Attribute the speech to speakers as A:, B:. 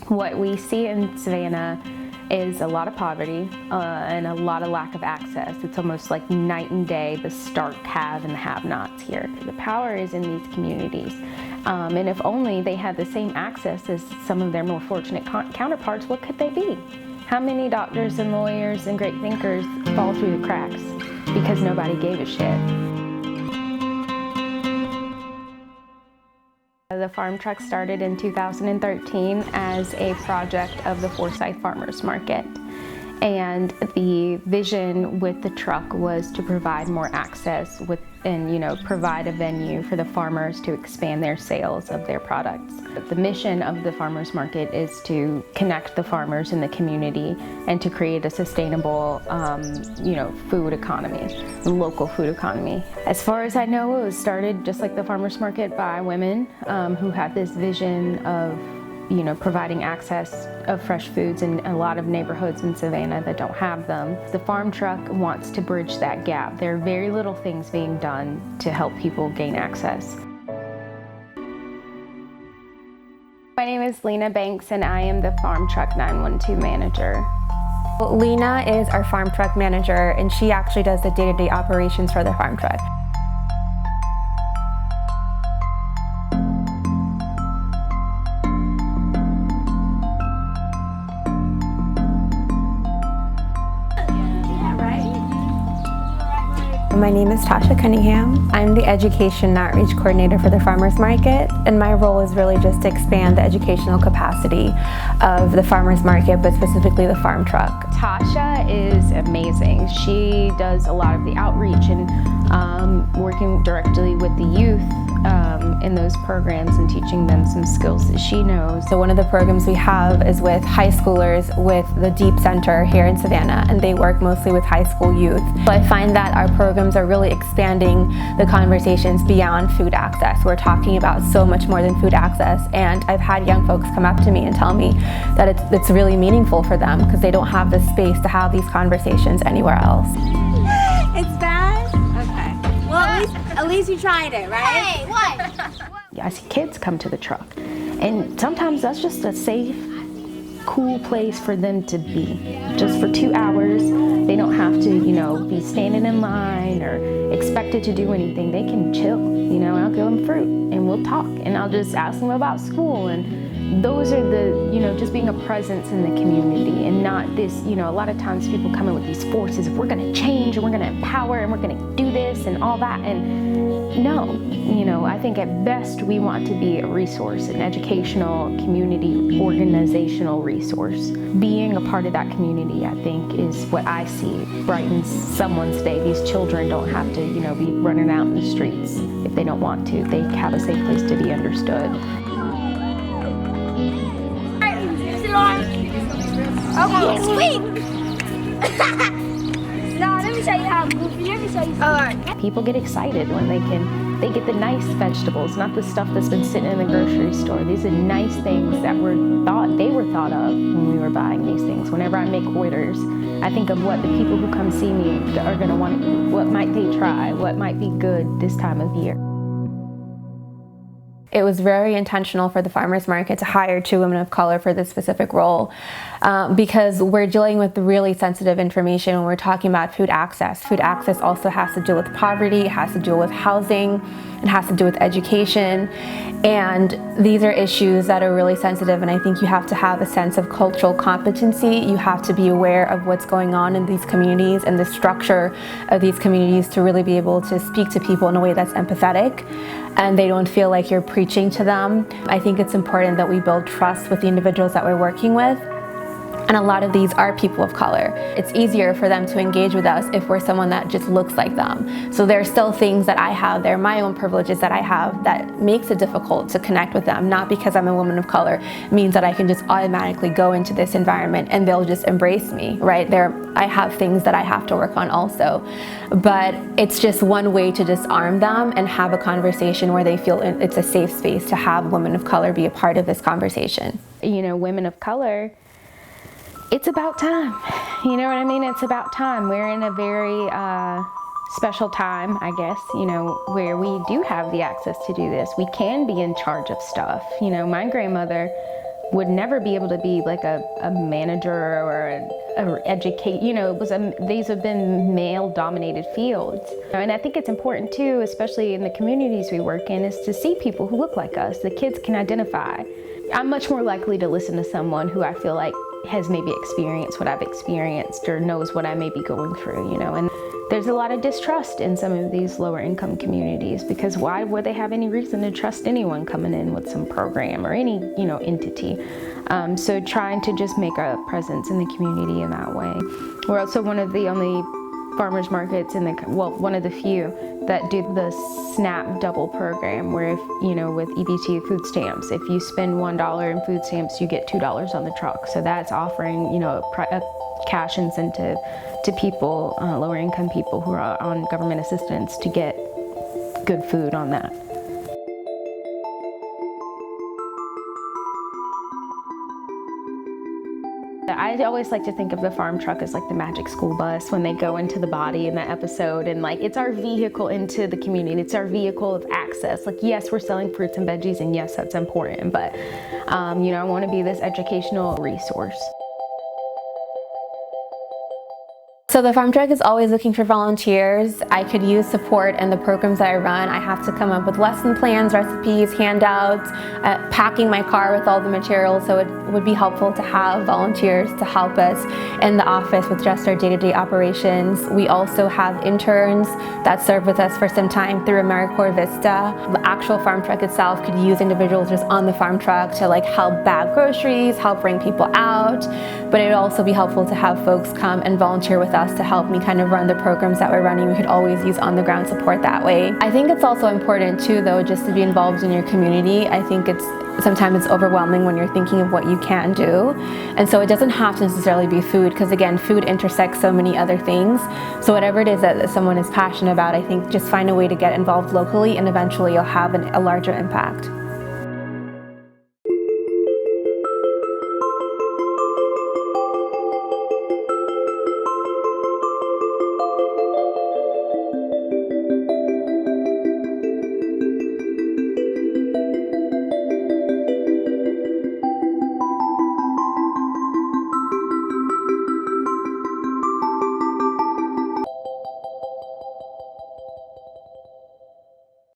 A: What we see in Savannah is a lot of poverty and a lot of lack of access. It's almost like night and day, the stark have and the have-nots here. The power is in these communities. And if only they had the same access as some of their more fortunate counterparts, what could they be? How many doctors and lawyers and great thinkers fall through the cracks because nobody gave a shit? The farm truck started in 2013 as a project of the Forsyth Farmers Market. And the vision with the truck was to provide more access and provide a venue for the farmers to expand their sales of their products. The mission of the farmers market is to connect the farmers in the community and to create a sustainable food economy, a local food economy. As far as I know, it was started just like the farmers market by women who had this vision of providing access of fresh foods in a lot of neighborhoods in Savannah that don't have them. The farm truck wants to bridge that gap. There are very little things being done to help people gain access. My name is Lena Banks and I am the Farm Truck 912 manager.
B: Lena is our farm truck manager and she actually does the day-to-day operations for the farm truck. My name is Tasha Cunningham. I'm the Education and Outreach Coordinator for the Farmers Market, and my role is really just to expand the educational capacity of the Farmers Market, but specifically the farm truck.
A: Tasha is amazing. She does a lot of the outreach and working directly with the youth in those programs and teaching them some skills that she knows.
B: So one of the programs we have is with high schoolers with the Deep Center here in Savannah, and they work mostly with high school youth. So I find that our programs are really expanding the conversations beyond food access. We're talking about so much more than food access, and I've had young folks come up to me and tell me that it's really meaningful for them because they don't have the space to have these conversations anywhere else.
C: It's bad? Okay. Well, at least you tried it, right?
D: Hey, what?
A: I see kids come to the truck, and sometimes that's just a safe, cool place for them to be. Just for 2 hours, they don't have to, be standing in line or expected to do anything. They can chill, I'll give them fruit and we'll talk and I'll just ask them about school. And those are the, just being a presence in the community and not this, a lot of times people come in with these forces of we're gonna change and we're gonna empower and we're gonna do this and all that. And no, I think at best we want to be a resource, an educational, community, organizational resource. Being a part of that community, I think, is what I see brightens someone's day. These children don't have to, be running out in the streets if they don't want to. They have a safe place to be understood.
D: Okay, sweet. No, let me show you how goofy. Let me show you. Alright.
A: People get excited when they get the nice vegetables, not the stuff that's been sitting in the grocery store. These are nice things that they were thought of when we were buying these things. Whenever I make orders, I think of what the people who come see me are going to want to eat. What might they try? What might be good this time of year?
B: It was very intentional for the farmers market to hire 2 women of color for this specific role because we're dealing with really sensitive information when we're talking about food access. Food access also has to do with poverty, it has to do with housing, it has to do with education, and these are issues that are really sensitive, and I think you have to have a sense of cultural competency. You have to be aware of what's going on in these communities and the structure of these communities to really be able to speak to people in a way that's empathetic and they don't feel like you're preaching to them. I think it's important that we build trust with the individuals that we're working with. And a lot of these are people of color. It's easier for them to engage with us if we're someone that just looks like them. So there are still things that I have, there are my own privileges that I have that makes it difficult to connect with them, not because I'm a woman of color, means that I can just automatically go into this environment and they'll just embrace me, right? I have things that I have to work on also. But it's just one way to disarm them and have a conversation where they feel it's a safe space to have women of color be a part of this conversation.
A: Women of color, it's about time. You know what I mean? It's about time. We're in a very special time, I guess, where we do have the access to do this. We can be in charge of stuff. My grandmother would never be able to be like a manager or educate, these have been male dominated fields. And I think it's important too, especially in the communities we work in, is to see people who look like us, the kids can identify. I'm much more likely to listen to someone who I feel like has maybe experienced what I've experienced or knows what I may be going through, and there's a lot of distrust in some of these lower income communities, because why would they have any reason to trust anyone coming in with some program or any, entity? So trying to just make a presence in the community in that way. We're also one of the only farmers markets one of the few that do the SNAP double program, where if, with EBT food stamps, if you spend $1 in food stamps, you get $2 on the truck. So that's offering, a cash incentive to people, lower income people who are on government assistance, to get good food on that. I always like to think of the farm truck as like the magic school bus when they go into the body in that episode, and like it's our vehicle into the community. It's our vehicle of access. Like, yes, we're selling fruits and veggies, and yes, that's important, but I want to be this educational resource.
B: So the farm truck is always looking for volunteers. I could use support in the programs that I run. I have to come up with lesson plans, recipes, handouts, packing my car with all the materials, so it would be helpful to have volunteers to help us in the office with just our day-to-day operations. We also have interns that serve with us for some time through AmeriCorps Vista. The actual farm truck itself could use individuals just on the farm truck to help bag groceries, help bring people out, but it would also be helpful to have folks come and volunteer with us to help me kind of run the programs that we're running. We could always use on-the-ground support that way. I think it's also important too, though, just to be involved in your community. I think sometimes it's overwhelming when you're thinking of what you can do. And so it doesn't have to necessarily be food, because again, food intersects so many other things. So whatever it is that someone is passionate about, I think just find a way to get involved locally, and eventually you'll have a larger impact.